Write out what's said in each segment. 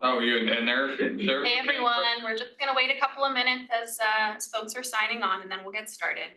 Oh, you and they're. Hey everyone, we're just gonna wait a couple of minutes as folks are signing on and then we'll get started.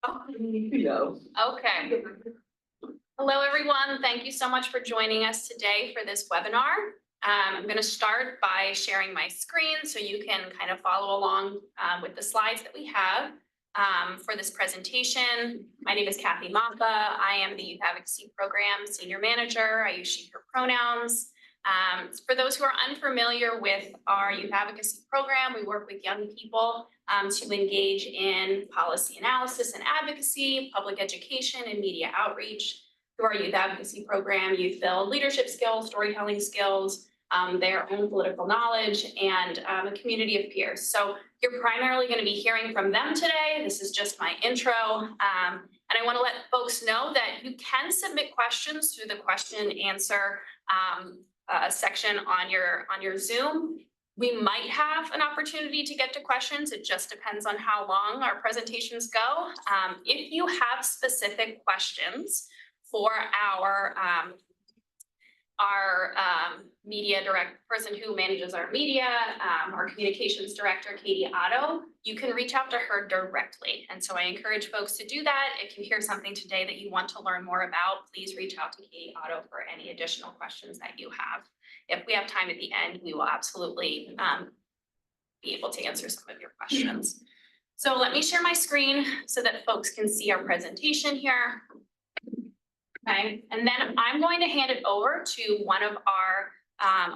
Okay. Hello, everyone. Thank you so much for joining us today for this webinar. I'm going to start by sharing my screen so you can kind of follow along with the slides that we have for this presentation. My name is Kathy Mappa. I am the Youth Advocacy Program Senior Manager. I use she, her pronouns. For those who are unfamiliar with our Youth Advocacy Program, we work with young people to engage in policy analysis and advocacy, public education, and media outreach. Through our Youth Advocacy Program, youth build leadership skills, storytelling skills, their own political knowledge, and a community of peers. So you're primarily going to be hearing from them today. This is just my intro. And I want to let folks know that you can submit questions through the question and answer section on your Zoom. We might have an opportunity to get to questions. It just depends on how long our presentations go. If you have specific questions for our media person who manages our media, our communications director, Katie Otto, you can reach out to her directly. And so I encourage folks to do that. If you hear something today that you want to learn more about, please reach out to Katie Otto for any additional questions that you have. If we have time at the end, we will absolutely be able to answer some of your questions. So let me share my screen so that folks can see our presentation here. Okay, and then I'm going to hand it over to one of our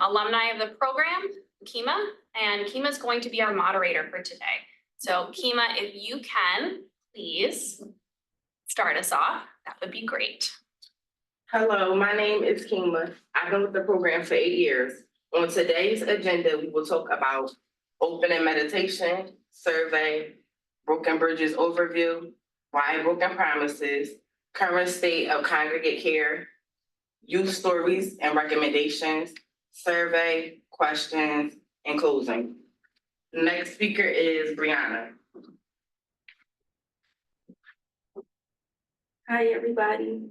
alumni of the program, Kima, and Kima is going to be our moderator for today. So Kima, if you can, please start us off, that would be great. Hello, my name is Kima. I've been with the program for 8 years. On today's agenda, we will talk about opening meditation, survey, broken bridges overview, why broken promises, current state of congregate care, youth stories and recommendations, survey, questions, and closing. The next speaker is Brianna. Hi, everybody.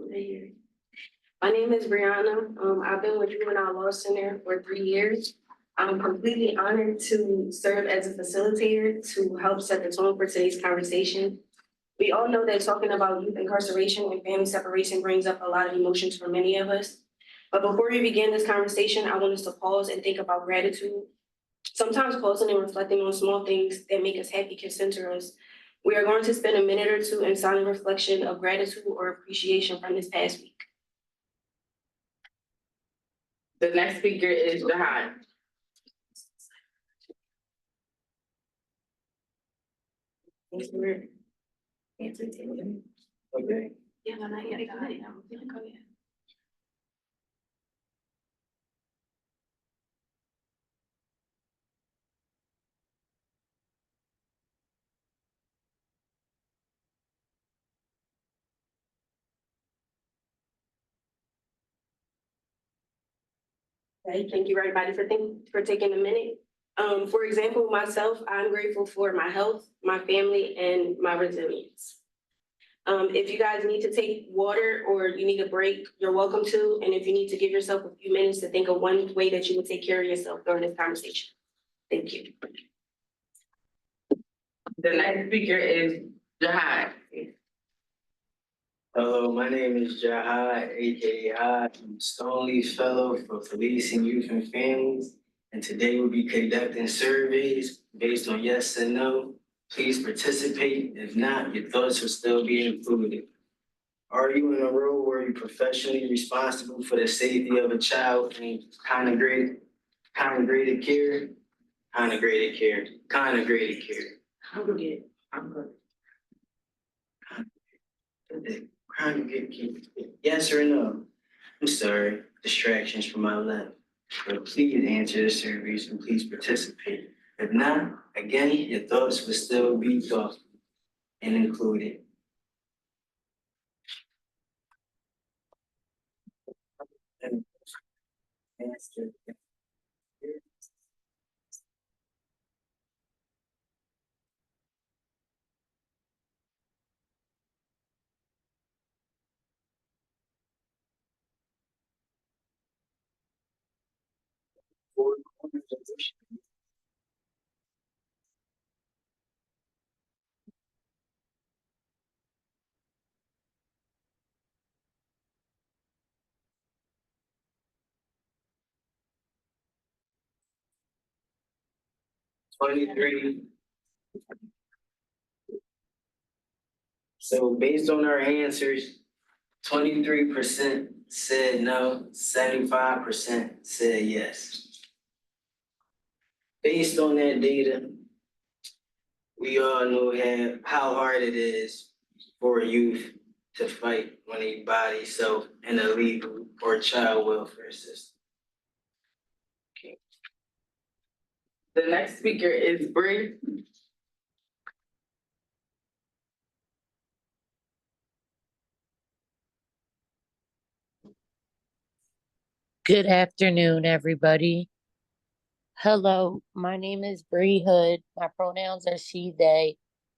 My name is Brianna. I've been with Juvenile Law Center for 3 years. I'm completely honored to serve as a facilitator to help set the tone for today's conversation. We all know that talking about youth incarceration and family separation brings up a lot of emotions for many of us. But before we begin this conversation, I want us to pause and think about gratitude. Sometimes pausing and reflecting on small things that make us happy can center us. We are going to spend a minute or two in silent reflection of gratitude or appreciation from this past week. The next speaker is Jahan. Okay. Yeah, no, not yet. Go ahead. Go ahead. Okay, thank you everybody for taking a minute. For example, myself, I'm grateful for my health, my family, and my resilience. If you guys need to take water or you need a break, you're welcome to. And if you need to give yourself a few minutes to think of one way that you would take care of yourself during this conversation. Thank you. The next speaker is Jahan. Hello, my name is Jahai, aka I'm a Stoneleaf Fellow for Police and Youth and Families. And today we'll be conducting surveys based on yes and no. Please participate. If not, your thoughts will still be included. Are you in a role where you're professionally responsible for the safety of a child in congregated care? Congregated care. Congregate. I'm good. Yes or no? I'm sorry, distractions from my left. But please answer the surveys and please participate. If not, again, your thoughts will still be thought and included. Answer. 23. So based on our answers, 23% said no, 75% said yes. Based on that data, we all know how hard it is for a youth to fight when they body self in a legal or child welfare system. The next speaker is Bree. Good afternoon, everybody. Hello, my name is Bree Hood. My pronouns are she, they.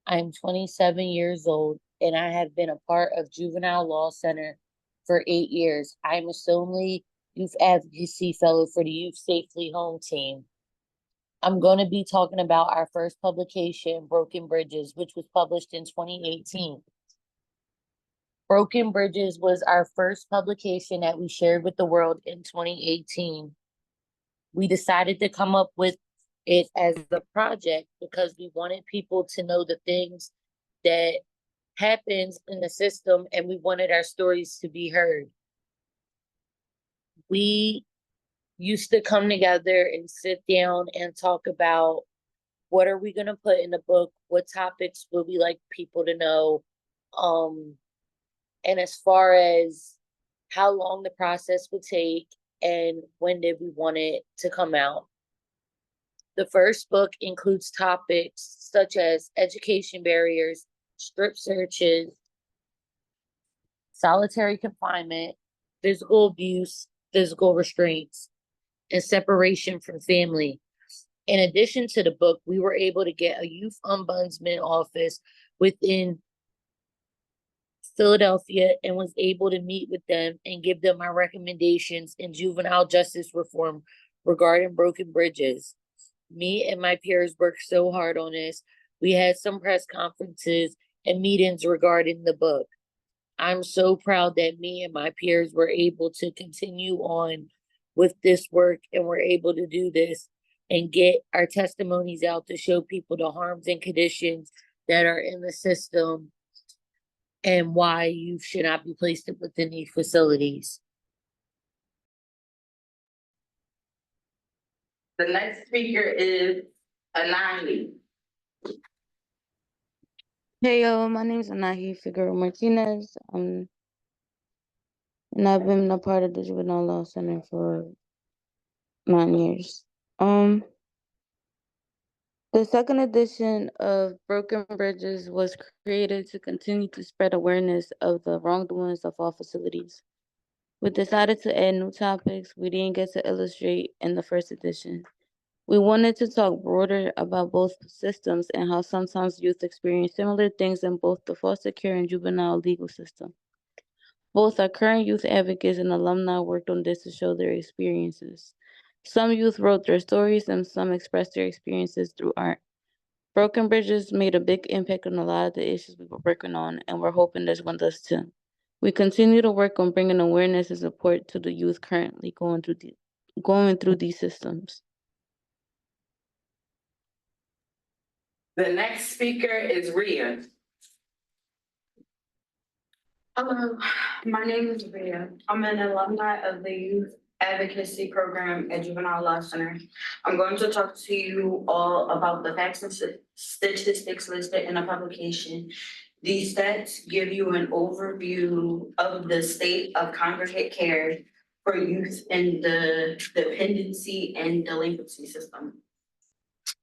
I'm 27 years old and I have been a part of Juvenile Law Center for 8 years. I'm a Stoneleaf Youth Advocacy Fellow for the Youth Safely Home team. I'm going to be talking about our first publication, Broken Bridges, which was published in 2018. Broken Bridges was our first publication that we shared with the world in 2018. We decided to come up with it as a project because we wanted people to know the things that happens in the system and we wanted our stories to be heard. We used to come together and sit down and talk about what are we going to put in the book, what topics would we like people to know, and as far as how long the process would take and when did we want it to come out. The first book includes topics such as education barriers, strip searches, solitary confinement, physical abuse, physical restraints, and separation from family. In addition to the book, we were able to get a youth ombudsman office within Philadelphia and was able to meet with them and give them our recommendations in juvenile justice reform regarding broken bridges. Me and my peers worked so hard on this. We had some press conferences and meetings regarding the book. I'm so proud that me and my peers were able to continue on with this work and we're able to do this and get our testimonies out to show people the harms and conditions that are in the system and why youth should not be placed within these facilities. The next speaker is Anani. Hey yo, my name is Anahi Figueroa Martinez. And I've been a part of the Juvenile Law Center for 9 years. The second edition of Broken Bridges was created to continue to spread awareness of the wrongdoings of all facilities. We decided to add new topics we didn't get to illustrate in the first edition. We wanted to talk broader about both systems and how sometimes youth experience similar things in both the foster care and juvenile legal system. Both our current youth advocates and alumni worked on this to show their experiences. Some youth wrote their stories and some expressed their experiences through art. Broken Bridges made a big impact on a lot of the issues we were working on, and we're hoping this one does too. We continue to work on bringing awareness and support to the youth currently going through these systems. The next speaker is Ria. Hello, my name is Rhea. I'm an alumni of the Youth Advocacy Program at Juvenile Law Center. I'm going to talk to you all about the facts and statistics listed in a publication. These stats give you an overview of the state of congregate care for youth in the dependency and delinquency system.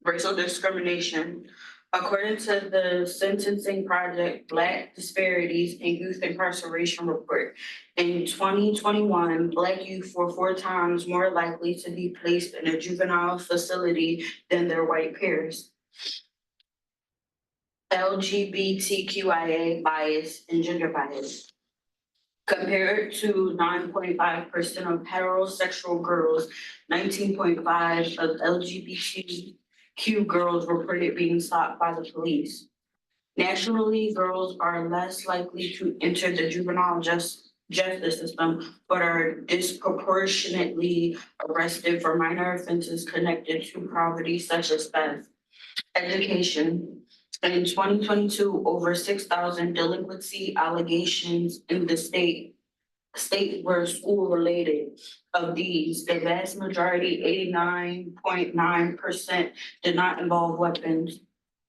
Racial discrimination. According to the Sentencing Project Black Disparities in Youth Incarceration Report, in 2021, Black youth were 4 times more likely to be placed in a juvenile facility than their white peers. LGBTQIA bias and gender bias. Compared to 9.5% of heterosexual girls, 19.5% of LGBTQ girls reported being stopped by the police. Nationally, girls are less likely to enter the juvenile justice system, but are disproportionately arrested for minor offenses connected to poverty, such as theft. Education. In 2022, over 6,000 delinquency allegations in the state were school related. Of these, the vast majority, 89.9%, did not involve weapons.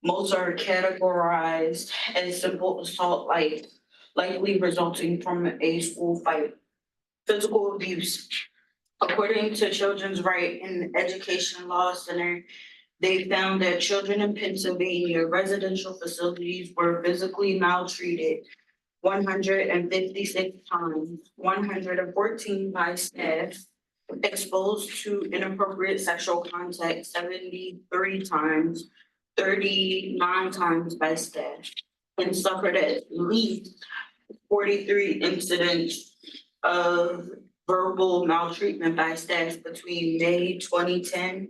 Most are categorized as simple assault, likely resulting from a school fight. Physical abuse. According to Children's Right and Education Law Center, they found that children in Pennsylvania residential facilities were physically maltreated 156 times, 114 by staff, exposed to inappropriate sexual contact 73 times, 39 times by staff, and suffered at least 43 incidents of verbal maltreatment by staff between May 2010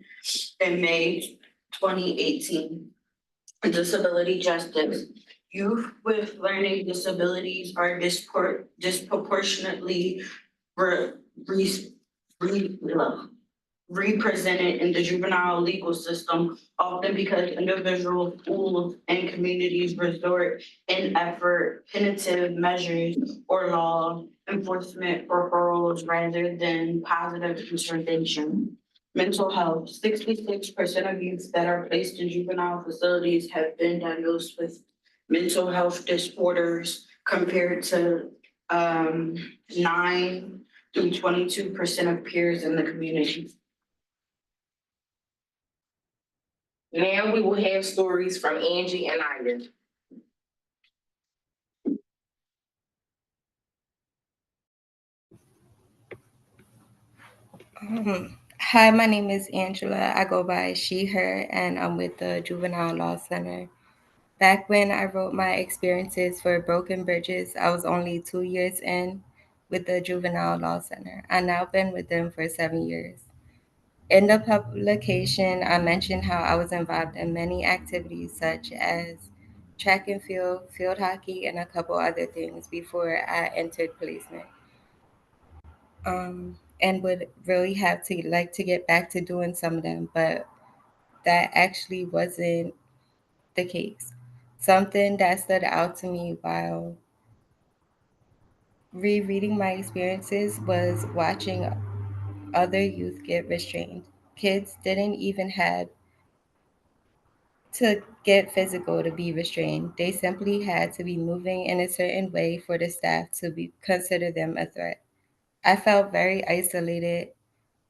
and May 2018. Disability justice. Youth with learning disabilities are disproportionately represented in the juvenile legal system, often because individuals, schools, and communities resort in effort, punitive measures, or law enforcement referrals rather than positive intervention. Mental health. 66% of youth that are placed in juvenile facilities have been diagnosed with mental health disorders compared to 9 through 22% of peers in the community. Now we will have stories from Angie and Ida. Hi, my name is Angela. I go by she, her, and I'm with the Juvenile Law Center. Back when I wrote my experiences for Broken Bridges, I was only 2 years in with the Juvenile Law Center. I've now been with them for 7 years. In the publication, I mentioned how I was involved in many activities such as track and field, field hockey, and a couple other things before I entered placement. And would really have to like to get back to doing some of them, but that actually wasn't the case. Something that stood out to me while rereading my experiences was watching other youth get restrained. Kids didn't even have to get physical to be restrained. They simply had to be moving in a certain way for the staff to consider them a threat. I felt very isolated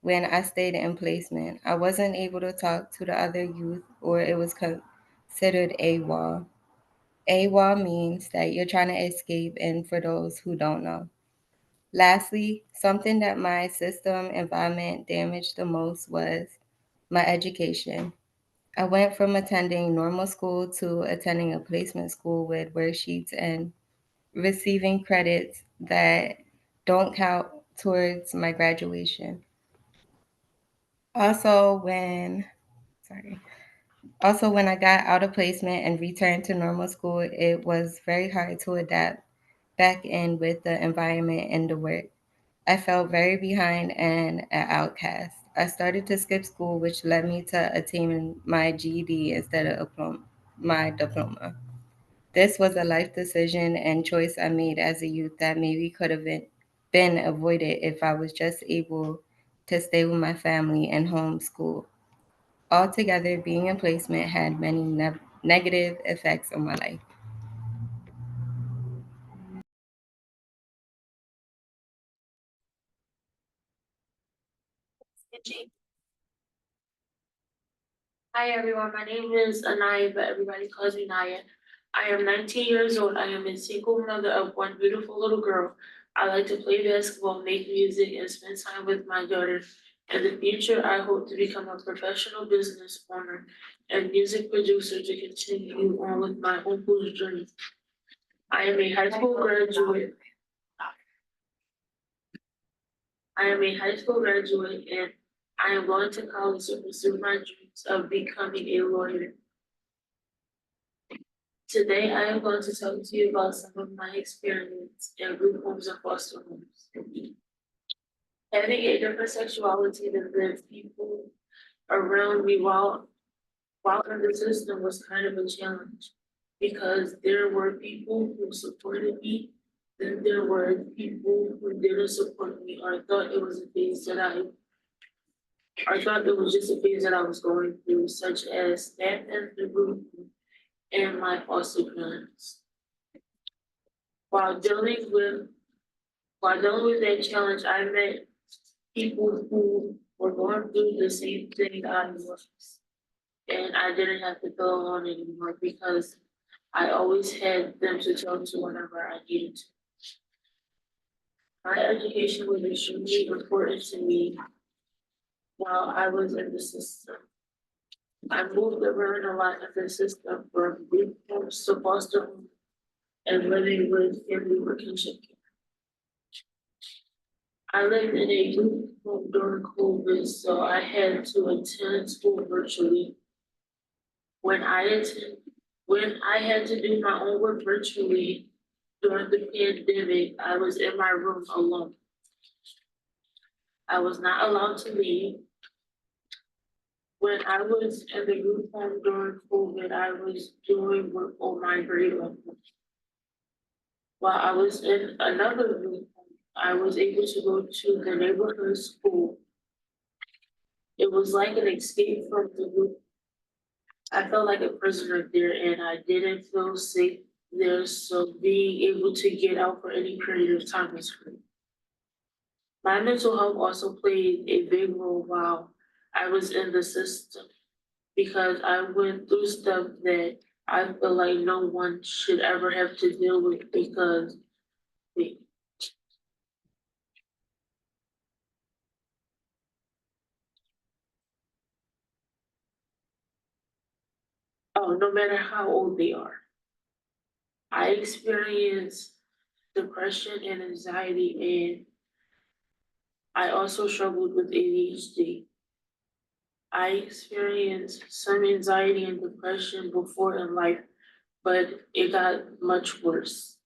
when I stayed in placement. I wasn't able to talk to the other youth, or it was considered AWOL. AWOL means that you're trying to escape, and for those who don't know. Lastly, something that my system environment damaged the most was my education. I went from attending normal school to attending a placement school with worksheets and receiving credits that don't count towards my graduation. Also, sorry. Also, when I got out of placement and returned to normal school, it was very hard to adapt back in with the environment and the work. I felt very behind and an outcast. I started to skip school, which led me to attaining my GED instead of my diploma. This was a life decision and choice I made as a youth that maybe could have been avoided if I was just able to stay with my family and homeschool. Altogether, being in placement had many negative effects on my life. Hi everyone, my name is Anaya, but everybody calls me Naya. I am 19 years old. I am a single mother of one beautiful little girl. I like to play basketball, make music, and spend time with my daughter. In the future, I hope to become a professional business owner and music producer to continue on with my uncle's journey. I am a high school graduate. I am a high school graduate and I am going to college to pursue my dreams of becoming a lawyer. Today, I am going to talk to you about some of my experience in group homes and foster homes. Having a different sexuality than the people around me while in the system was kind of a challenge because there were people who supported me, then there were people who didn't support me or thought it was a phase that or thought it was just a phase that I was going through, such as staff in the group and my foster parents. While dealing with While dealing with that challenge, I met people who were going through the same thing I was. And I didn't have to feel alone anymore because I always had them to talk to whenever I needed to. My education was extremely important to me while I was in the system. I moved around a lot in the system from group homes to foster homes and living with family workmanship. I lived in a group home during COVID, so I had to attend school virtually. When I attend, when I had to do my own work virtually during the pandemic, I was in my room alone. I was not allowed to leave. When I was in the group home during COVID, I was doing work on my grade level. While I was in another group home, I was able to go to the neighborhood school. It was like an escape from the group. I felt like a prisoner there and I didn't feel safe there, so being able to get out for any period of time was great. My mental health also played a big role while I was in the system because I went through stuff that I feel like no one should ever have to deal with because we, no matter how old they are. I experienced depression and anxiety, and I also struggled with ADHD. I experienced some anxiety and depression before in life, but it got much worse.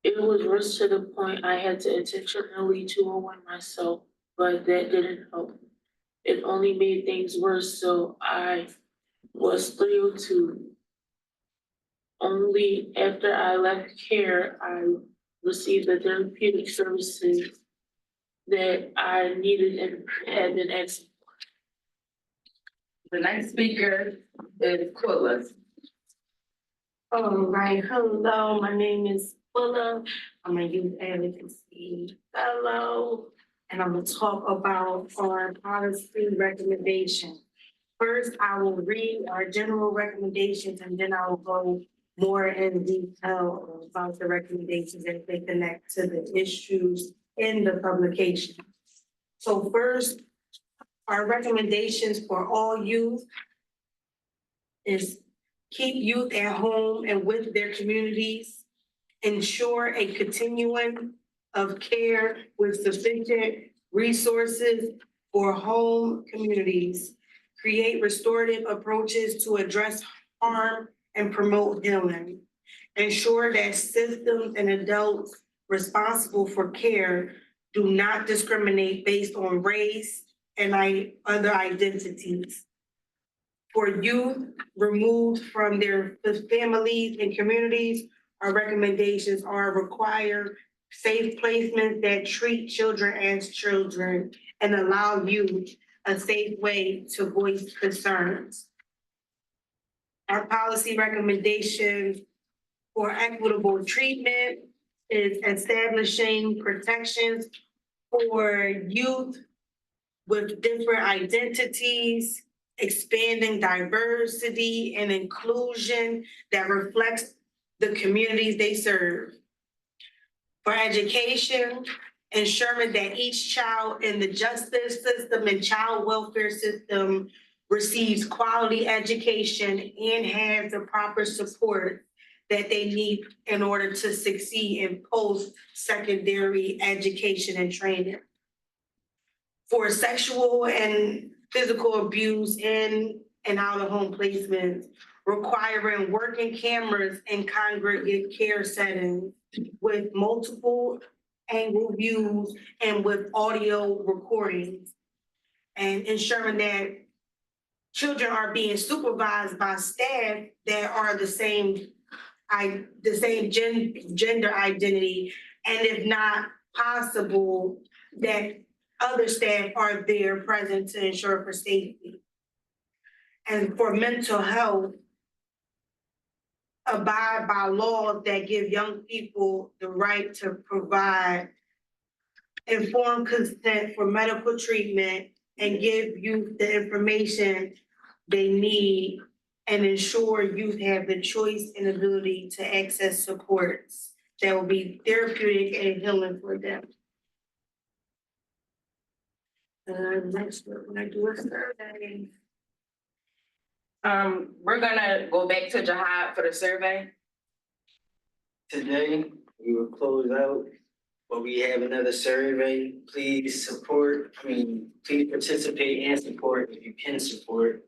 It was worse to the point I had to intentionally 201 myself, but that didn't help. it only made things worse, so I was 302. Only after I left care, I received the therapeutic services that I needed and had been asking. The next speaker is Quilla. All right, hello, my name is Willa. I'm a youth advocacy fellow, and I'm gonna talk about our policy recommendation. First, I will read our general recommendations, and then I will go more in detail about the recommendations as they connect to the issues in the publication. So first, our recommendations for all youth is keep youth at home and with their communities, ensure a continuum of care with sufficient resources for home communities, create restorative approaches to address harm and promote healing, ensure that systems and adults responsible for care do not discriminate based on race and other identities. For youth removed from their families and communities, our recommendations are require safe placements that treat children as children and allow youth a safe way to voice concerns. Our policy recommendations for equitable treatment is establishing protections for youth with different identities, expanding diversity and inclusion that reflects the communities they serve. For education, ensuring that each child in the justice system and child welfare system receives quality education and has the proper support that they need in order to succeed in post-secondary education and training. For sexual and physical abuse in and out of home placements, requiring working cameras in congregate care settings with multiple angle views and with audio recordings, and ensuring that children are being supervised by staff that are the same gender identity, and if not possible, that other staff are there present to ensure for safety. And for mental health, abide by laws that give young people the right to provide informed consent for medical treatment and give youth the information they need and ensure youth have the choice and ability to access supports that will be therapeutic and healing for them. Next, we're gonna do a survey. We're gonna go back to Jihad for the survey. Today, we will close out, but we have another survey. Please please participate and support if you can support.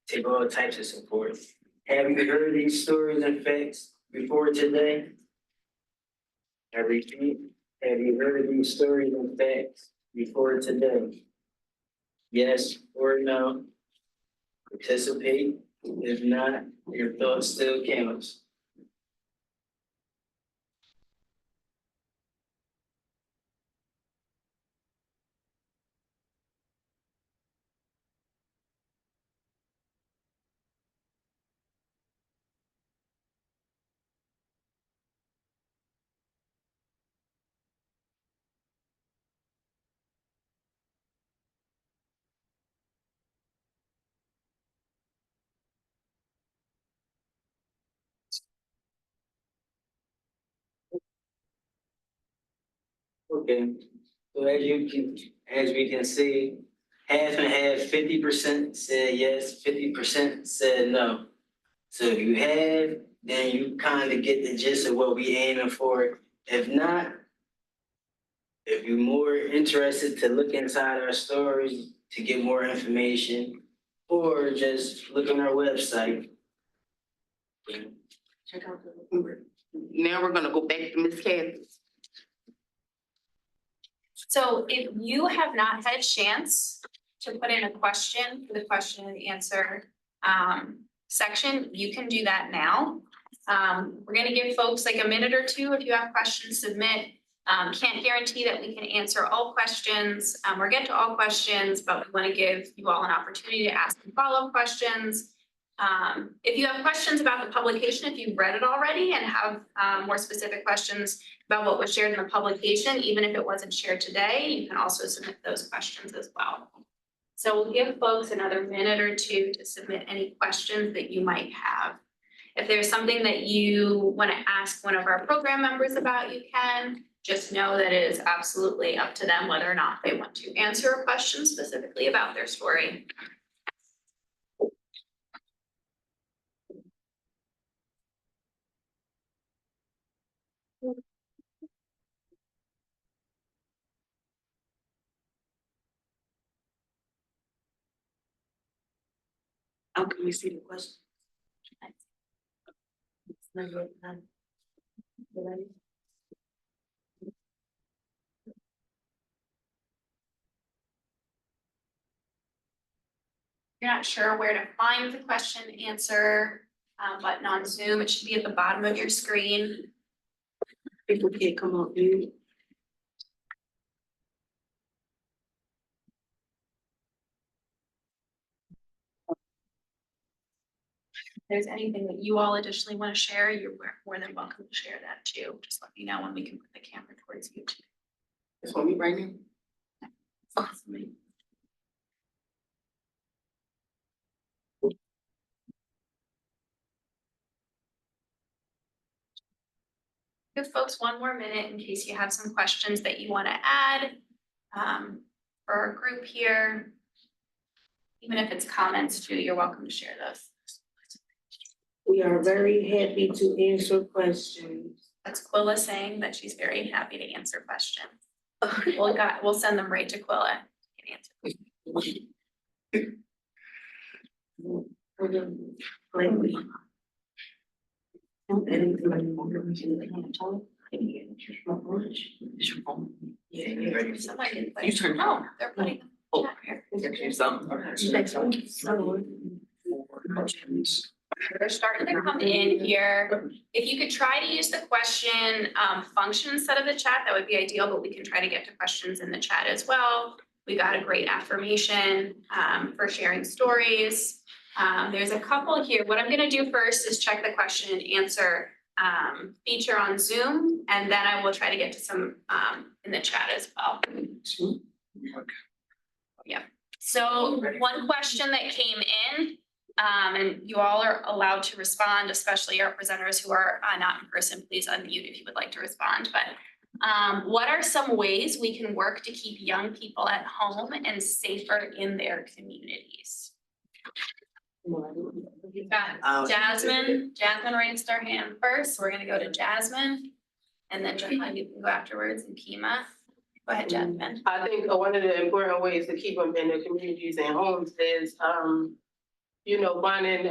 Take all types of support. Have you heard these stories and facts before today? I repeat, have you heard these stories and facts before today? Yes or no? Participate. If not, your thoughts still count. Okay, so as we can see, half and half, 50% said yes, 50% said no. So if you have, then you kind of get the gist of what we aiming for. If not, if you're more interested to look inside our stories to get more information, or just look on our website. Check out the. Now we're gonna go back to Ms. Kathy. So if you have not had a chance to put in a question for the question and answer section, you can do that now. We're gonna give folks like a minute or two. If you have questions, submit. Can't guarantee that we can answer all questions or get to all questions, but we want to give you all an opportunity to ask some follow-up questions. If you have questions about the publication, if you've read it already and have more specific questions about what was shared in the publication, even if it wasn't shared today, you can also submit those questions as well. So we'll give folks another minute or two to submit any questions that you might have. If there's something that you want to ask one of our program members about, you can. Just know that it is absolutely up to them whether or not they want to answer a question specifically about their story. How can we see the question? You're not sure where to find the question and answer button on Zoom, it should be at the bottom of your screen. People can't come up, dude. If there's anything that you all additionally want to share, you're more than welcome to share that too. Just let me know when we can put the camera towards you too. This one me right now? Give folks one more minute in case you have some questions that you want to add for our group here. Even if it's comments too, you're welcome to share those. We are very happy to answer questions. That's Quilla saying that she's very happy to answer questions. We'll send them right to Quilla. You turn. Oh, they're putting. Oh. Here. They're starting to come in here. If you could try to use the question function instead of the chat, that would be ideal, but we can try to get to questions in the chat as well. We got a great affirmation for sharing stories. There's a couple here. What I'm gonna do first is check the question and answer feature on Zoom, and then I will try to get to some in the chat as well. Yeah, so one question that came in, and you all are allowed to respond, especially our presenters who are not in person, please unmute if you would like to respond, but what are some ways we can work to keep young people at home and safer in their communities? We've got Jasmine raised her hand first, we're gonna go to Jasmine, and then Jahan, you can go afterwards, and Kima. Go ahead, Jasmine. I think one of the important ways to keep them in their communities and homes is, finding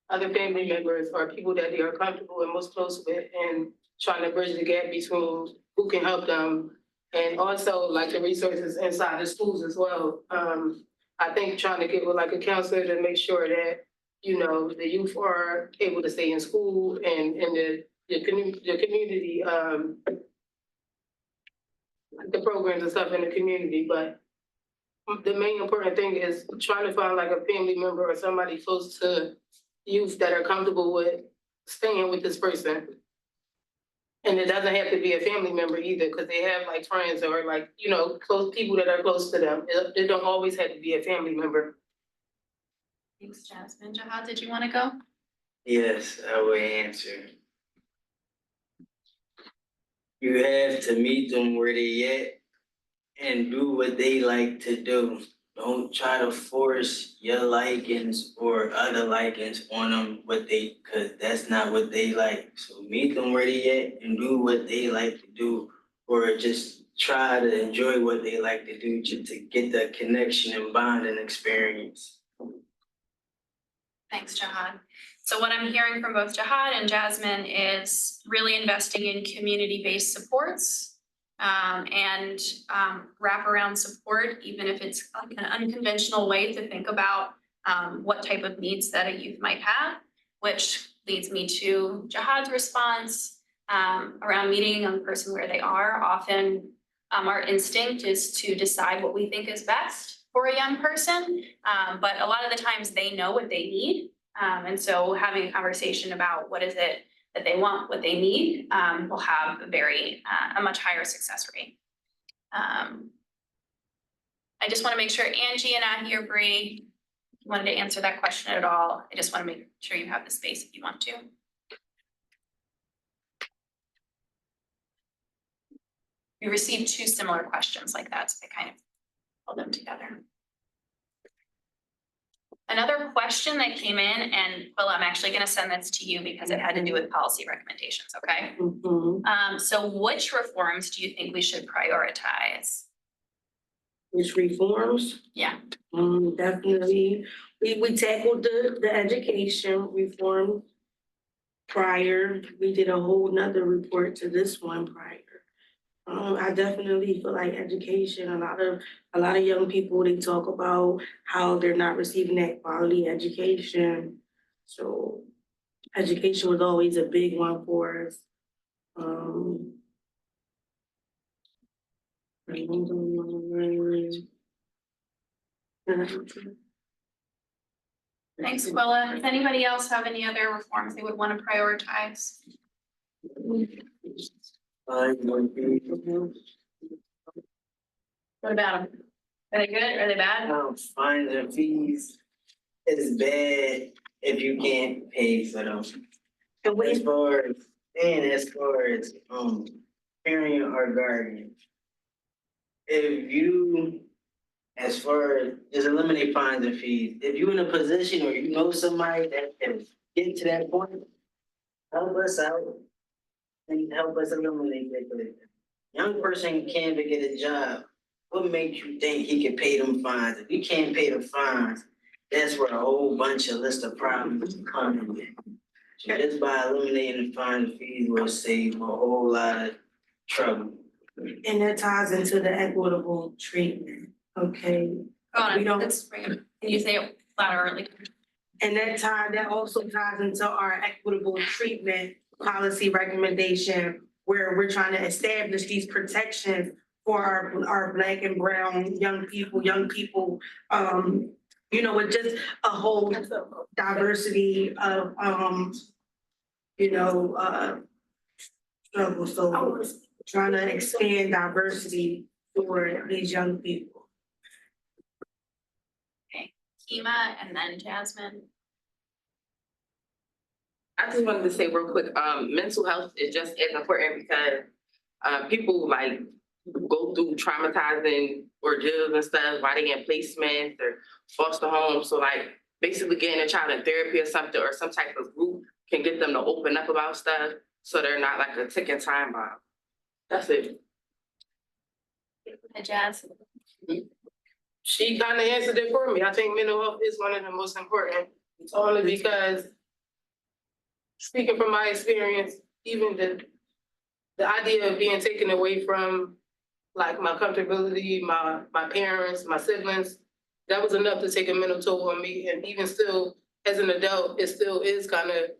other family members or people that they are comfortable and most close with, and trying to bridge the gap between who can help them, and also like the resources inside the schools as well. I think trying to get with like a counselor to make sure that, the youth are able to stay in school and in the community, the programs and stuff in the community, but the main important thing is trying to find like a family member or somebody close to youth that are comfortable with staying with this person. And it doesn't have to be a family member either, because they have like friends or like, close people that are close to them. It don't always have to be a family member. Thanks, Jasmine. Jahan, did you want to go? Yes, I will answer. You have to meet them where they at and do what they like to do. Don't try to force your likings or other likings on them, cause that's not what they like. So meet them where they at and do what they like to do, or just try to enjoy what they like to do just to get that connection and bonding experience. Thanks, Jahan. So what I'm hearing from both Jahan and Jasmine is really investing in community-based supports and wraparound support, even if it's like an unconventional way to think about what type of needs that a youth might have, which leads me to Jihad's response around meeting a young person where they are. Often our instinct is to decide what we think is best for a young person, but a lot of the times they know what they need. And so having a conversation about what is it that they want, what they need, will have a much higher success rate. I just want to make sure Angie and I here, Bree, wanted to answer that question at all. I just want to make sure you have the space if you want to. We received two similar questions like that, so I kind of pulled them together. Another question that came in, and Willa, I'm actually going to send this to you because it had to do with policy recommendations, okay? So which reforms do you think we should prioritize? Which reforms? Yeah. Definitely, we tackled the education reform prior. We did a whole nother report to this one prior. I definitely feel like education, a lot of young people, they talk about how they're not receiving that quality education. So education was always a big one for us. Thanks, Willa. Does anybody else have any other reforms they would want to prioritize? What about them? Are they good? Are they bad? Fines and fees is bad if you can't pay for them. As far as parent or guardian. If you, as far as just eliminate fines and fees, if you're in a position or you know somebody that can get to that point, help us out and help us eliminate that. Young person can't even get a job. What makes you think he can pay them fines? If he can't pay the fines, that's where a whole bunch of list of problems come in. So just by eliminating the fines and fees will save a whole lot of trouble. And that ties into the equitable treatment, okay? Go on, We don't- let's bring it. Can you say it louder early? And that also ties into our equitable treatment policy recommendation, where we're trying to establish these protections for our Black and brown young people, with just a whole diversity of, struggle. So trying to expand diversity for these young people. Okay, Kima and then Jasmine. I just wanted to say real quick, mental health is just as important because people like go through traumatizing ordeals and stuff while they in placements or foster homes. So like basically getting a child in therapy or something or some type of group can get them to open up about stuff so they're not like a ticking time bomb. That's it. Hey, Jazz. She kind of answered it for me. I think mental health is one of the most important. It's only because, speaking from my experience, even the idea of being taken away from like my comfortability, my parents, my siblings, that was enough to take a mental toll on me. And even still, as an adult, it still is I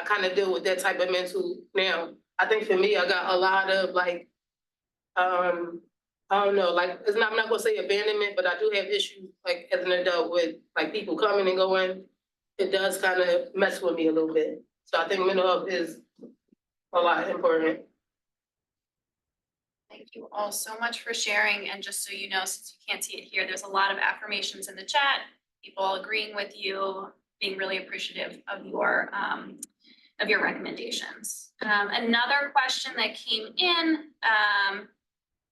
kind of deal with that type of mental now. I think for me, I got a lot of like, I don't know, like, I'm not gonna say abandonment, but I do have issues like as an adult with like people coming and going. It does kind of mess with me a little bit. So I think mental health is a lot important. Thank you all so much for sharing. And just so you know, since you can't see it here, there's a lot of affirmations in the chat, people agreeing with you, being really appreciative of your recommendations. Another question that came in,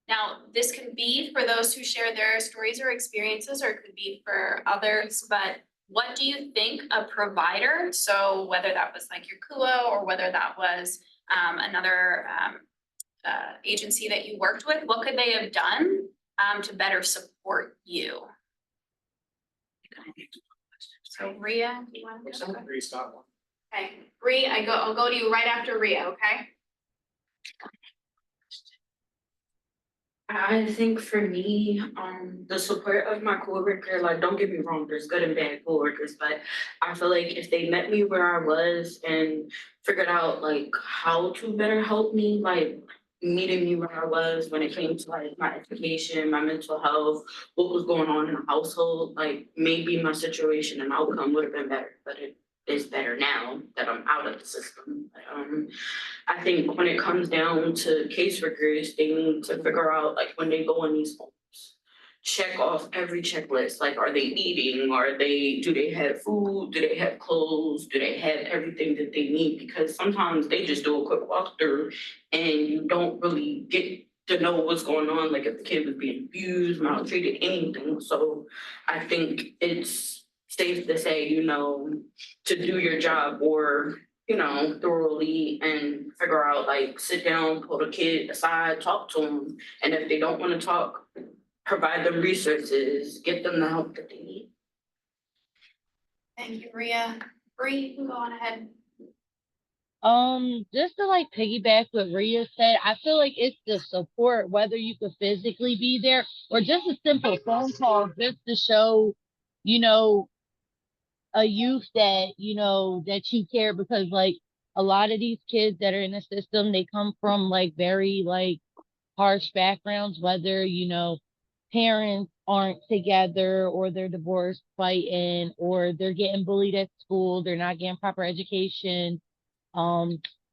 now this can be for those who share their stories or experiences, or it could be for others, but what do you think a provider, so whether that was like your KUA or whether that was another agency that you worked with, what could they have done to better support you? So Rhea, do you want to go? Okay, Bree, I'll go to you right after Rhea, okay? I think for me, the support of my coworker, like, don't get me wrong, there's good and bad coworkers, but I feel like if they met me where I was and figured out like how to better help me, like meeting me where I was when it came to like my education, my mental health, what was going on in the household, like maybe my situation and outcome would have been better, but it is better now that I'm out of the system. I think when it comes down to caseworkers, they need to figure out, like, when they go in these homes, check off every checklist, like, are they eating, do they have food, do they have clothes, do they have everything that they need? Because sometimes they just do a quick walkthrough and you don't really get to know what's going on, like if the kid was being abused, maltreated, anything. So I think it's safe to say, to do your job or thoroughly and figure out, like, sit down, pull the kid aside, talk to them. And if they don't want to talk, provide them resources, get them the help that they need. Thank you, Ria. Bree, you can go on ahead. Just to like piggyback what Rhea said, I feel like it's the support, whether you could physically be there or just a simple phone call just to show, you know, a youth that, that you care, because like a lot of these kids that are in the system, they come from like very like harsh backgrounds, whether, parents aren't together or they're divorced, fighting, or they're getting bullied at school, they're not getting proper education.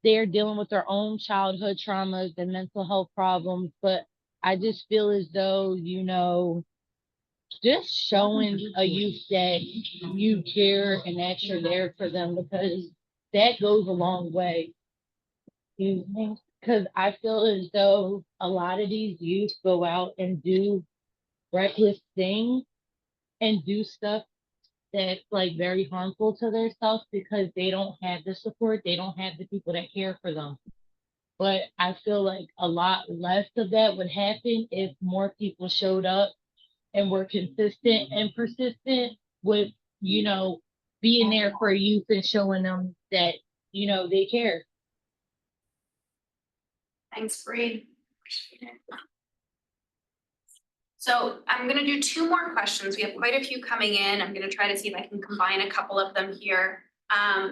They're dealing with their own childhood traumas and mental health problems. But I just feel as though, just showing a youth that you care and that you're there for them, because that goes a long way. Because I feel as though a lot of these youth go out and do reckless things and do stuff that's like very harmful to themselves because they don't have the support, they don't have the people that care for them. But I feel like a lot less of that would happen if more people showed up and were consistent and persistent with, being there for youth and showing them that, they care. Thanks, Bree. Appreciate it. So I'm gonna do two more questions. We have quite a few coming in. I'm gonna try to see if I can combine a couple of them here.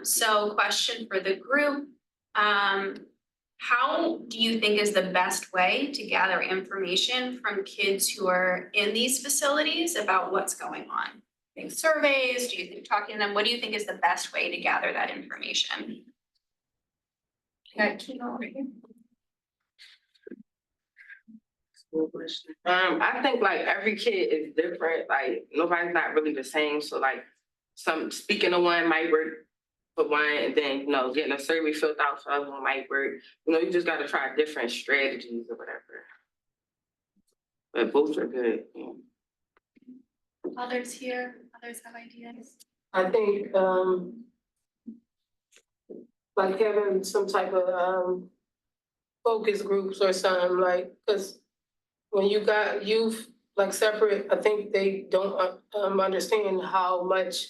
So question for the group. How do you think is the best way to gather information from kids who are in these facilities about what's going on? Think surveys? Do you think talking to them? What do you think is the best way to gather that information? Got Kino over here. I think like every kid is different, like nobody's not really the same, so like speaking to one might work for one, and then, getting a survey filled out for other one might work. You just gotta try different strategies or whatever. But both are good. Yeah. Others here, others have ideas? I think, like having some type of, focus groups or something, like, cause when you got youth like separate, I think they don't understand how much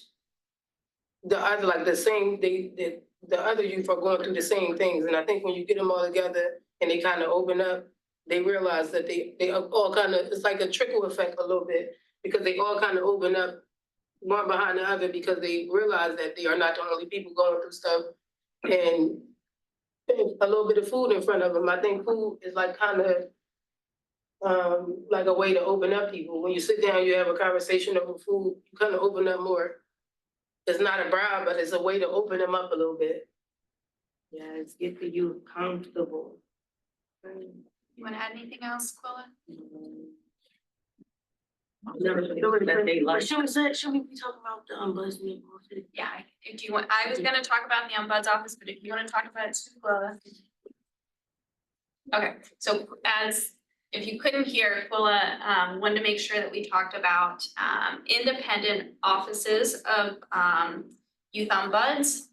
the other, like the other youth are going through the same things. And I think when you get them all together and they kind of open up, they realize that they all kind of, it's like a trickle effect a little bit, because they all kind of open up one behind the other, because they realize that they are not the only people going through stuff. And a little bit of food in front of them. I think food is like kind of like a way to open up people. When you sit down, you have a conversation over food, you kind of open up more. It's not a bribe, but it's a way to open them up a little bit. Yeah, it's get the youth comfortable. You wanna add anything else, Quilla? Should we be talking about the ombudsman? Yeah, do you want, I was gonna talk about the ombuds office, but if you wanna talk about it too, Quilla. Okay, so if you couldn't hear, Quilla wanted to make sure that we talked about independent offices of youth ombuds.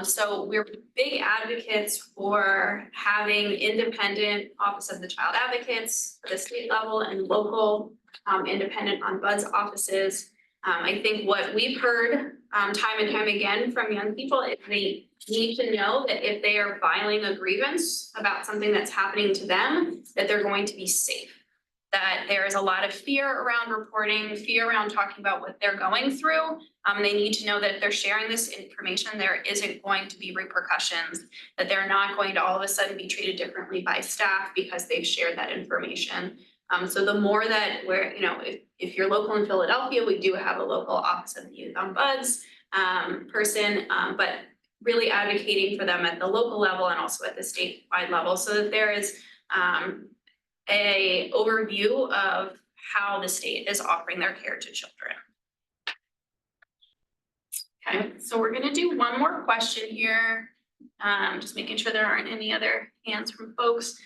So we're big advocates for having independent Office of the Child Advocates at the state level and local independent ombuds offices. I think what we've heard time and time again from young people is they need to know that if they are filing a grievance about something that's happening to them, that they're going to be safe. that there is a lot of fear around reporting, fear around talking about what they're going through. They need to know that if they're sharing this information, there isn't going to be repercussions, that they're not going to all of a sudden be treated differently by staff because they've shared that information. So the more that we're, if you're local in Philadelphia, we do have a local Office of the Youth Ombuds person, but really advocating for them at the local level and also at the statewide level, so that there is a overview of how the state is offering their care to children. Okay, so we're gonna do one more question here. Just making sure there aren't any other hands from folks.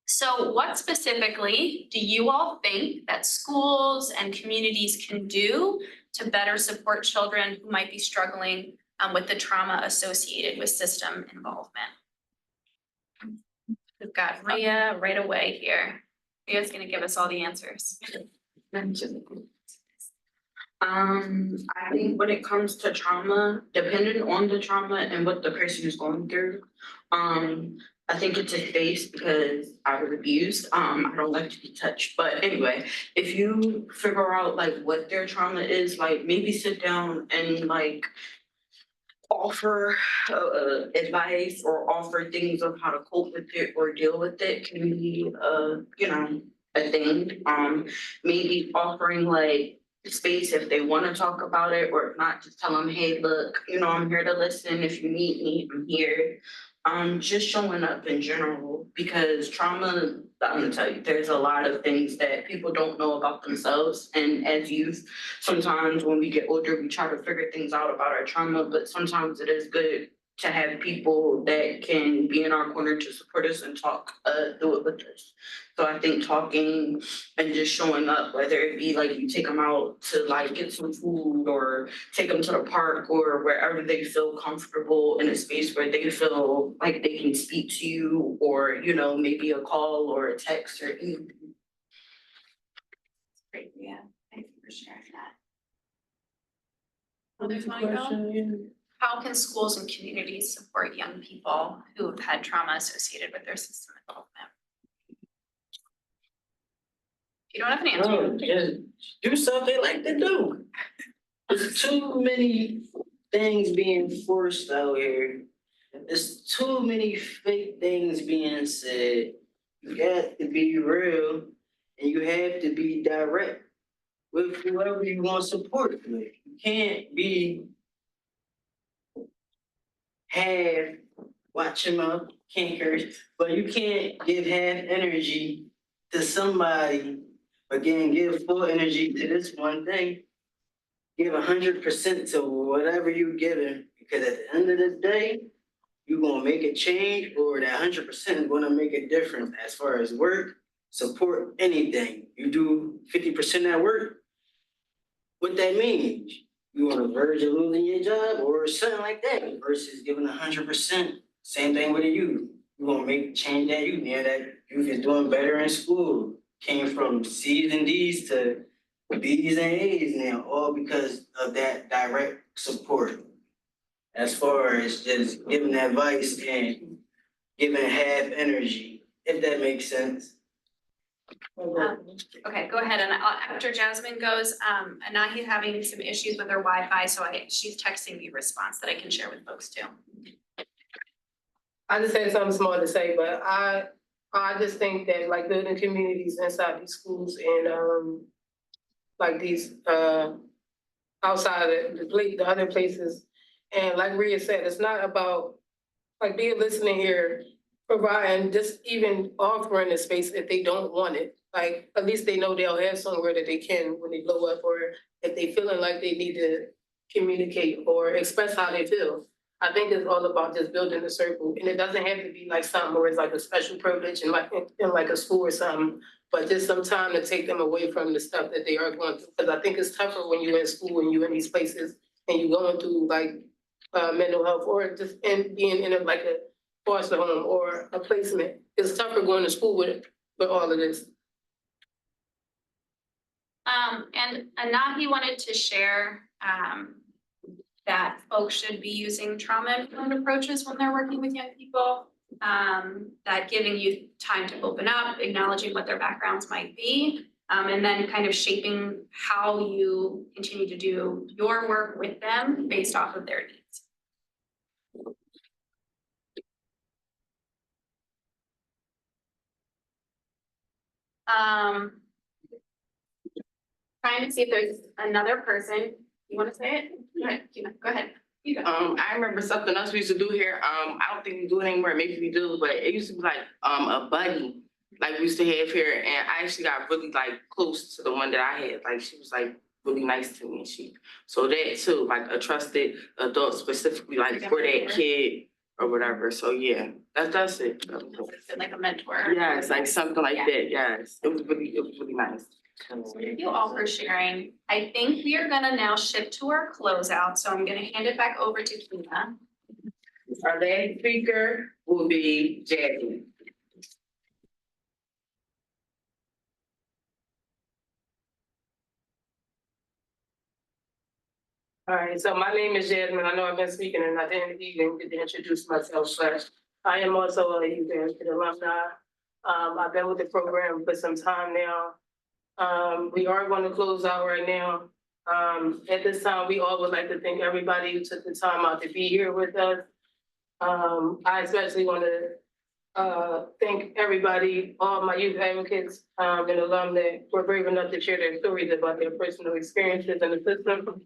So what specifically do you all think that schools and communities can do to better support children who might be struggling with the trauma associated with system involvement? We've got Rhea right away here. Rhea's gonna give us all the answers. I think when it comes to trauma, depending on the trauma and what the person is going through, I think it's a space because I was abused. I don't like to be touched, but anyway, if you figure out like what their trauma is, like maybe sit down and like offer advice or offer things on how to cope with it or deal with it can be a thing. Maybe offering like space if they want to talk about it, or if not, just tell them, hey, look, I'm here to listen. If you need me, I'm here. Just showing up in general, because trauma, I'm gonna tell you, there's a lot of things that people don't know about themselves. And as youth, sometimes when we get older, we try to figure things out about our trauma, but sometimes it is good to have people that can be in our corner to support us and talk through it with us. So I think talking and just showing up, whether it be like you take them out to like get some food or take them to the park or wherever they feel comfortable in a space where they feel like they can speak to you, or, maybe a call or a text or anything. Great, yeah, thank you for sharing that. Others want to go? How can schools and communities support young people who have had trauma associated with their system involvement? If you don't have an answer. Just do something they like to do. There's too many things being forced out here. There's too many fake things being said. You got to be real, and you have to be direct with whoever you want to support with. You can't be half, watch your mouth, can't curse, but you can't give half energy to somebody. Again, give full energy to this one thing. Give 100% to whatever you're giving, because at the end of the day, you're gonna make a change, or that 100% is gonna make a difference as far as work, support, anything. You do 50% at work, what that means? You on the verge of losing your job or something like that, versus giving 100%. Same thing with you. You're gonna make change that youth. Now that youth is doing better in school, came from C's and D's to B's and A's now, all because of that direct support. As far as just giving advice and giving half energy, if that makes sense. Okay, go ahead, and after Jasmine goes, Anahi's having some issues with her Wi-Fi, so she's texting me a response that I can share with folks too. I just had something small to say, but I just think that like building communities inside these schools and like these outside of the other places, and like Rhea said, it's not about like being listening here, providing, just even offering a space if they don't want it. Like at least they know they'll have somewhere that they can when they blow up, or if they feeling like they need to communicate or express how they feel. I think it's all about just building a circle, and it doesn't have to be like something where it's like a special privilege and like in like a school or something, but just some time to take them away from the stuff that they are going through. Because I think it's tougher when you're in school and you're in these places and you're going through like mental health, or just being in like a foster home or a placement. It's tougher going to school with all of this. And Anahi wanted to share that folks should be using trauma-informed approaches when they're working with young people. that giving you time to open up, acknowledging what their backgrounds might be, and then kind of shaping how you continue to do your work with them based off of their needs. Trying to see if there's another person. You want to say it? Go ahead, Gina, go ahead. You go. I remember something else we used to do here. I don't think we do it anymore. Maybe we do, but it used to be like a buddy, like we used to have here. And I actually got really like close to the one that I had. Like she was like really nice to me. So that too, like a trusted adult specifically like for that kid or whatever. So yeah, that's it. Like a mentor. Yes, like something like that. Yes, it was really nice. Thank you all for sharing. I think we are gonna now shift to our closeout, so I'm gonna hand it back over to Kina. Our last speaker will be Jasmine. All right, so my name is Jasmine. I know I've been speaking and I didn't even get to introduce myself, but I am also a youth benefit alumni. I've been with the program for some time now. We are going to close out right now. At this time, we all would like to thank everybody who took the time out to be here with us. I especially want to thank everybody, all my youth advocates and alum that were brave enough to share their stories about their personal experiences in the system.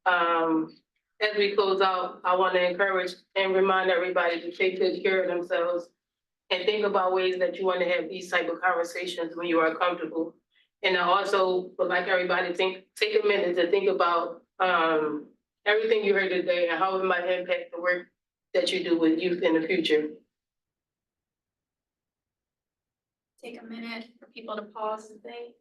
As we close out, I want to encourage and remind everybody to take good care of themselves and think about ways that you want to have these type of conversations when you are comfortable. And I also would like everybody to take a minute to think about everything you heard today and how it might impact the work that you do with youth in the future. Take a minute for people to pause and think.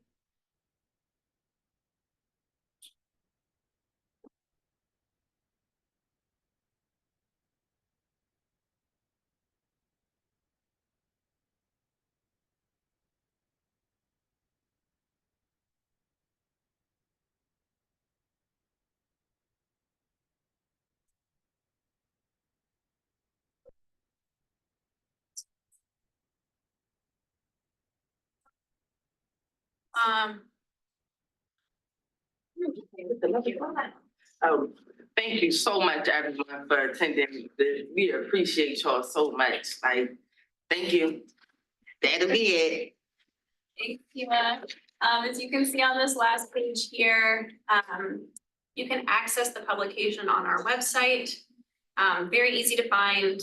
Thank you so much, everyone, for attending. We appreciate y'all so much. Like, thank you. That'll be it. Thanks, Kima. As you can see on this last page here, you can access the publication on our website. Very easy to find.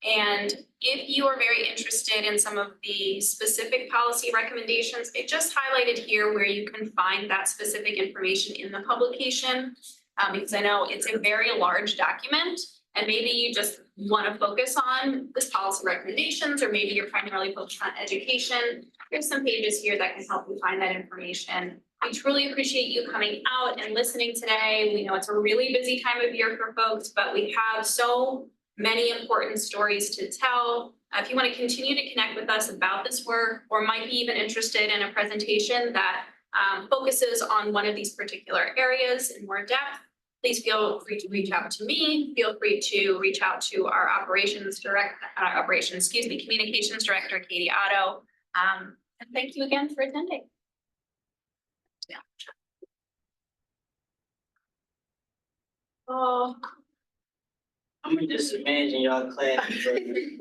And if you are very interested in some of the specific policy recommendations, it just highlighted here where you can find that specific information in the publication. Because I know it's a very large document and maybe you just want to focus on this policy recommendations, or maybe you're primarily focused on education. There's some pages here that can help you find that information. We truly appreciate you coming out and listening today. We know it's a really busy time of year for folks, but we have so many important stories to tell. If you want to continue to connect with us about this work, or might be even interested in a presentation that focuses on one of these particular areas in more depth, please feel free to reach out to me. Feel free to reach out to our communications director, Katie Otto. And thank you again for attending. Yeah. Oh. I'm gonna just imagine y'all clapping.